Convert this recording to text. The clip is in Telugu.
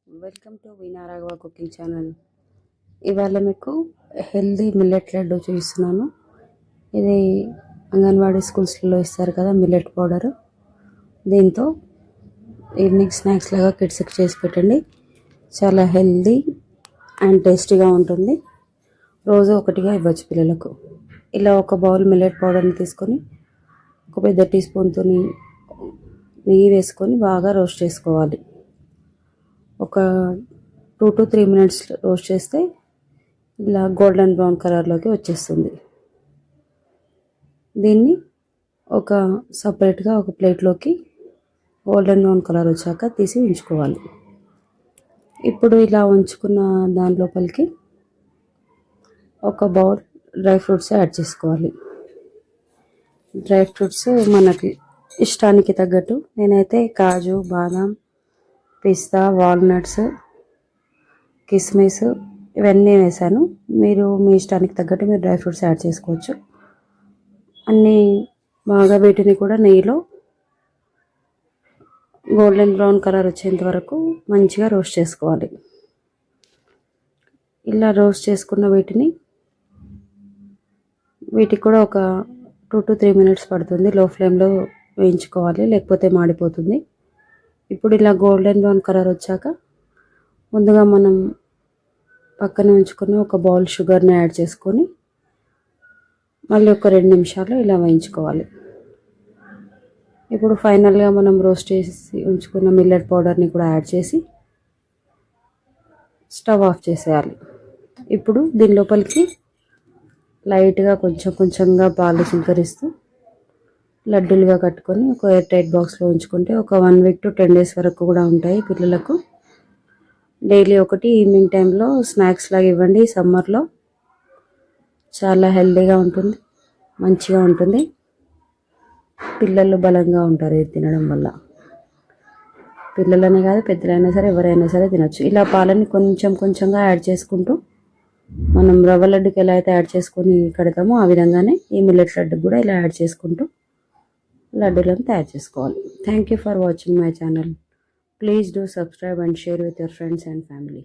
Welcome to veena Raghava cooking channel. ఇవాళ మీకు హెల్దీ మిల్లెట్ లడ్డు చూపిస్తున్నాను. ఇది అంగన్వాడీ స్కూల్స్లో ఇస్తారు కదా మిల్లెట్ పౌడర్. దీంతో ఈవినింగ్ స్నాక్స్ లాగా కిడ్స్కి చేసి పెట్టండి. చాలా హెల్దీ అండ్ టేస్టీగా ఉంటుంది. రోజు ఒకటిగా ఇవ్వచ్చు పిల్లలకు. ఇలా ఒక బౌల్ మిల్లెట్ పౌడర్ని తీసుకొని ఒక పెద్ద టీ స్పూన్తో నెయ్యి వేసుకొని బాగా రోస్ట్ చేసుకోవాలి. ఒక 2 to 3 minutes రోస్ట్ చేస్తే ఇలా గోల్డెన్ బ్రౌన్ కలర్లోకి వచ్చేస్తుంది. దీన్ని ఒక సపరేట్గా ఒక ప్లేట్లోకి గోల్డెన్ బ్రౌన్ కలర్ వచ్చాక తీసి ఉంచుకోవాలి. ఇప్పుడు ఇలా ఉంచుకున్న దాని లోపలికి ఒక బౌల్ డ్రై ఫ్రూట్స్ యాడ్ చేసుకోవాలి. డ్రై ఫ్రూట్స్ మనకి ఇష్టానికి తగ్గట్టు, నేనైతే కాజు, బాదం, పిస్తా, వాల్నట్స్, కిస్మిస్ ఇవన్నీ వేసాను. మీరు మీ ఇష్టానికి తగ్గట్టు మీరు డ్రై ఫ్రూట్స్ యాడ్ చేసుకోవచ్చు. అన్నీ బాగా వీటిని కూడా నెయ్యిలో గోల్డెన్ బ్రౌన్ కలర్ వచ్చేంత వరకు మంచిగా రోస్ట్ చేసుకోవాలి. ఇలా రోస్ట్ చేసుకున్న వీటికి కూడా ఒక 2 to 3 minutes పడుతుంది. లో ఫ్లేమ్లో వేయించుకోవాలి, లేకపోతే మాడిపోతుంది. ఇప్పుడు ఇలా గోల్డెన్ బ్రౌన్ కలర్ వచ్చాక ముందుగా మనం పక్కన ఉంచుకొని ఒక బౌల్ షుగర్ని యాడ్ చేసుకొని మళ్ళీ ఒక 2 నిమిషాలు ఇలా వేయించుకోవాలి. ఇప్పుడు ఫైనల్గా మనం రోస్ట్ చేసి ఉంచుకున్న మిల్లెట్ పౌడర్ని కూడా యాడ్ చేసి స్టవ్ ఆఫ్ చేసేయాలి. ఇప్పుడు దీని లోపలికి లైట్గా కొంచెంగా పాలు చిలకరిస్తూ లడ్డూలుగా కట్టుకొని ఒక ఎయిర్ టైట్ బాక్స్లో ఉంచుకుంటే ఒక 1 week to 10 days వరకు కూడా ఉంటాయి పిల్లలకు. డైలీ ఒకటి ఈవినింగ్ టైంలో స్నాక్స్ లాగా ఇవ్వండి. సమ్మర్లో చాలా హెల్తీగా ఉంటుంది, మంచిగా ఉంటుంది. పిల్లలు బలంగా ఉంటారు ఇది తినడం వల్ల. పిల్లలనే కాదు, పెద్దలైనా సరే ఎవరైనా సరే తినచ్చు. ఇలా పాలని కొంచెంగా యాడ్ చేసుకుంటూ మనం రవ్వ లడ్డుకి ఎలా అయితే యాడ్ చేసుకొని కడతామో ఆ విధంగానే ఈ మిల్లెట్ లడ్డుకి కూడా ఇలా యాడ్ చేసుకుంటూ లడ్డూలను తయారు చేసుకోవాలి. Thank you for watching my channel. Please do subscribe and share with your friends and family.